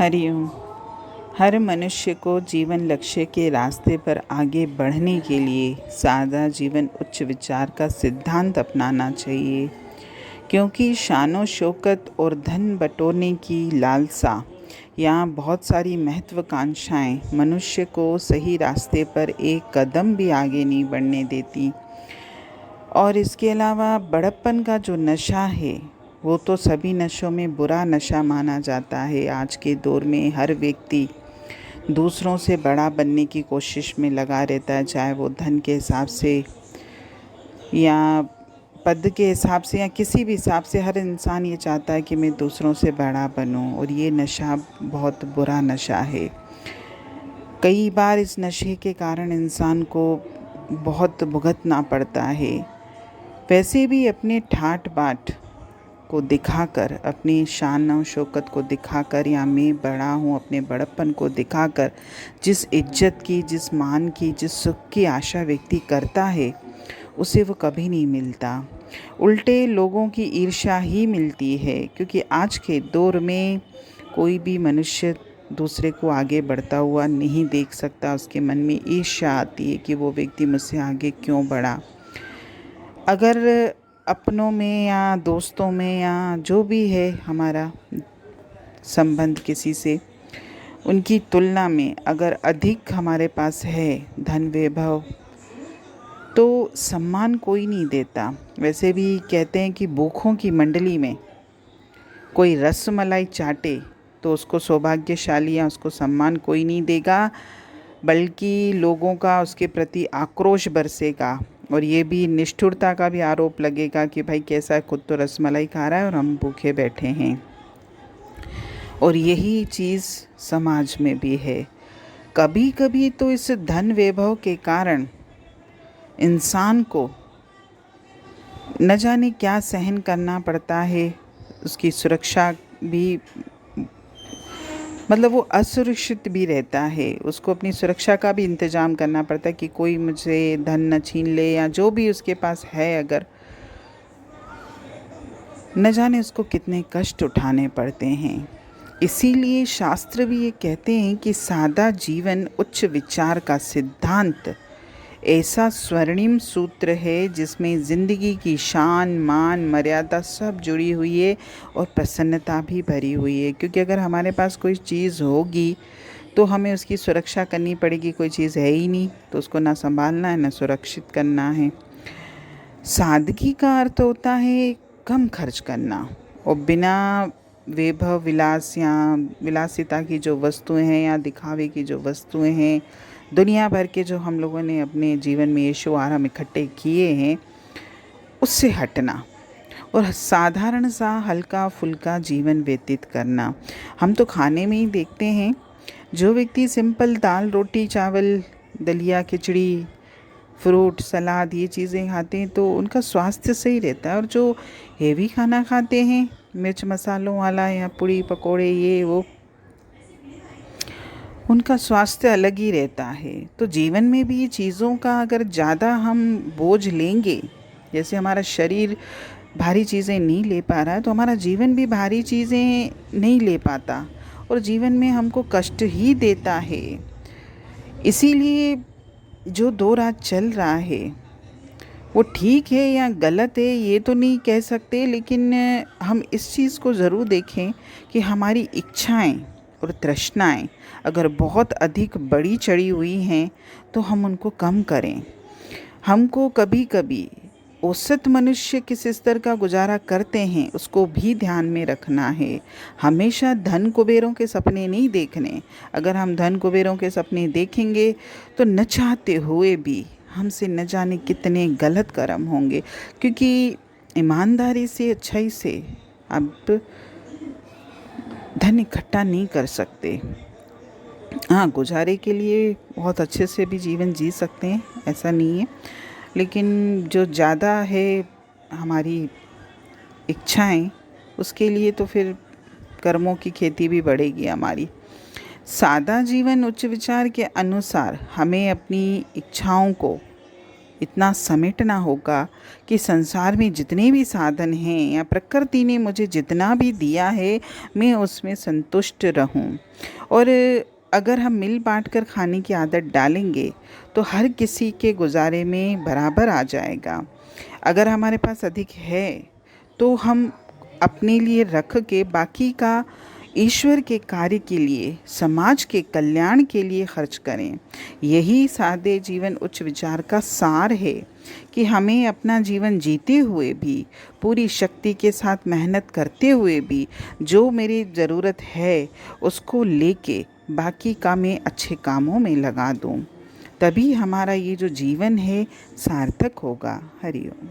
हरिओम। हर मनुष्य को जीवन लक्ष्य के रास्ते पर आगे बढ़ने के लिए सादा जीवन उच्च विचार का सिद्धांत अपनाना चाहिए, क्योंकि शानो शौकत और धन बटोरने की लालसा या बहुत सारी महत्वाकांक्षाएं मनुष्य को सही रास्ते पर एक कदम भी आगे नहीं बढ़ने देती। और इसके अलावा बड़प्पन का जो नशा है वो तो सभी नशों में बुरा नशा माना जाता है। आज के दौर में हर व्यक्ति दूसरों से बड़ा बनने की कोशिश में लगा रहता है, चाहे वो धन के हिसाब से या पद के हिसाब से या किसी भी हिसाब से। हर इंसान ये चाहता है कि मैं दूसरों से बड़ा बनूं, और ये नशा बहुत बुरा नशा है। कई बार इस नशे के कारण इंसान को बहुत भुगतना पड़ता है। वैसे भी अपने ठाट बाट को दिखाकर, अपनी शान और शौकत को दिखाकर, या मैं बड़ा हूँ अपने बड़प्पन को दिखाकर जिस इज्जत की, जिस मान की, जिस सुख की आशा व्यक्ति करता है, उसे वो कभी नहीं मिलता। उल्टे लोगों की ईर्ष्या ही मिलती है, क्योंकि आज के दौर में कोई भी मनुष्य दूसरे को आगे बढ़ता हुआ नहीं देख सकता। उसके मन में ईर्ष्या आती है कि वो व्यक्ति मुझसे आगे क्यों बढ़ा। अगर अपनों में या दोस्तों में या जो भी है हमारा संबंध किसी से, उनकी तुलना में अगर अधिक हमारे पास है धन वैभव, तो सम्मान कोई नहीं देता। वैसे भी कहते हैं कि भूखों की मंडली में कोई रसमलाई चाटे तो उसको सौभाग्यशाली या उसको सम्मान कोई नहीं देगा, बल्कि लोगों का उसके प्रति आक्रोश बरसेगा, और ये भी निष्ठुरता का भी आरोप लगेगा कि भाई कैसा है, खुद तो रसमलाई खा रहा है और हम भूखे बैठे हैं। और यही चीज़ समाज में भी है। कभी कभी तो इस धन वैभव के कारण इंसान को न जाने क्या सहन करना पड़ता है। उसकी सुरक्षा भी, मतलब वो असुरक्षित भी रहता है। उसको अपनी सुरक्षा का भी इंतज़ाम करना पड़ता है कि कोई मुझे धन न छीन ले, या जो भी उसके पास है अगर, न जाने उसको कितने कष्ट उठाने पड़ते हैं। इसीलिए शास्त्र भी ये कहते हैं कि सादा जीवन उच्च विचार का सिद्धांत ऐसा स्वर्णिम सूत्र है जिसमें ज़िंदगी की शान, मान, मर्यादा सब जुड़ी हुई है और प्रसन्नता भी भरी हुई है। क्योंकि अगर हमारे पास कोई चीज़ होगी तो हमें उसकी सुरक्षा करनी पड़ेगी। कोई चीज़ है ही नहीं तो उसको ना संभालना है ना सुरक्षित करना है। सादगी का अर्थ होता है कम खर्च करना, और बिना वैभव विलास या विलासिता की जो वस्तुएं हैं या दिखावे की जो वस्तुएं हैं, दुनिया भर के जो हम लोगों ने अपने जीवन में ऐशो आराम इकट्ठे किए हैं, उससे हटना और साधारण सा हल्का फुल्का जीवन व्यतीत करना। हम तो खाने में ही देखते हैं, जो व्यक्ति सिंपल दाल रोटी चावल, दलिया खिचड़ी, फ्रूट सलाद ये चीज़ें खाते हैं तो उनका स्वास्थ्य सही रहता है। और जो हेवी खाना खाते हैं, मिर्च मसालों वाला या पूड़ी पकोड़े ये वो, उनका स्वास्थ्य अलग ही रहता है। तो जीवन में भी ये चीज़ों का अगर ज़्यादा हम बोझ लेंगे, जैसे हमारा शरीर भारी चीज़ें नहीं ले पा रहा है तो हमारा जीवन भी भारी चीज़ें नहीं ले पाता, और जीवन में हमको कष्ट ही देता है। इसीलिए जो दौर आज चल रहा है वो ठीक है या गलत है ये तो नहीं कह सकते, लेकिन हम इस चीज़ को ज़रूर देखें कि हमारी इच्छाएं और तृष्णाएं अगर बहुत अधिक बड़ी चढ़ी हुई हैं तो हम उनको कम करें। हमको कभी कभी औसत मनुष्य किस स्तर का गुजारा करते हैं उसको भी ध्यान में रखना है। हमेशा धन कुबेरों के सपने नहीं देखने। अगर हम धन कुबेरों के सपने देखेंगे तो न चाहते हुए भी हमसे न जाने कितने गलत कर्म होंगे, क्योंकि ईमानदारी से, अच्छाई से अब धन इकट्ठा नहीं कर सकते। हाँ, गुजारे के लिए बहुत अच्छे से भी जीवन जी सकते हैं, ऐसा नहीं है, लेकिन जो ज़्यादा है हमारी इच्छाएं, उसके लिए तो फिर कर्मों की खेती भी बढ़ेगी हमारी। सादा जीवन उच्च विचार के अनुसार हमें अपनी इच्छाओं को इतना समेटना होगा कि संसार में जितने भी साधन हैं या प्रकृति ने मुझे जितना भी दिया है मैं उसमें संतुष्ट रहूं। और अगर हम मिल बांट कर खाने की आदत डालेंगे तो हर किसी के गुजारे में बराबर आ जाएगा। अगर हमारे पास अधिक है तो हम अपने लिए रख के बाकी का ईश्वर के कार्य के लिए, समाज के कल्याण के लिए खर्च करें। यही सादे जीवन उच्च विचार का सार है कि हमें अपना जीवन जीते हुए भी, पूरी शक्ति के साथ मेहनत करते हुए भी, जो मेरी ज़रूरत है उसको लेके बाकी का मैं अच्छे कामों में लगा दूं। तभी हमारा ये जो जीवन है सार्थक होगा। हरि ओम।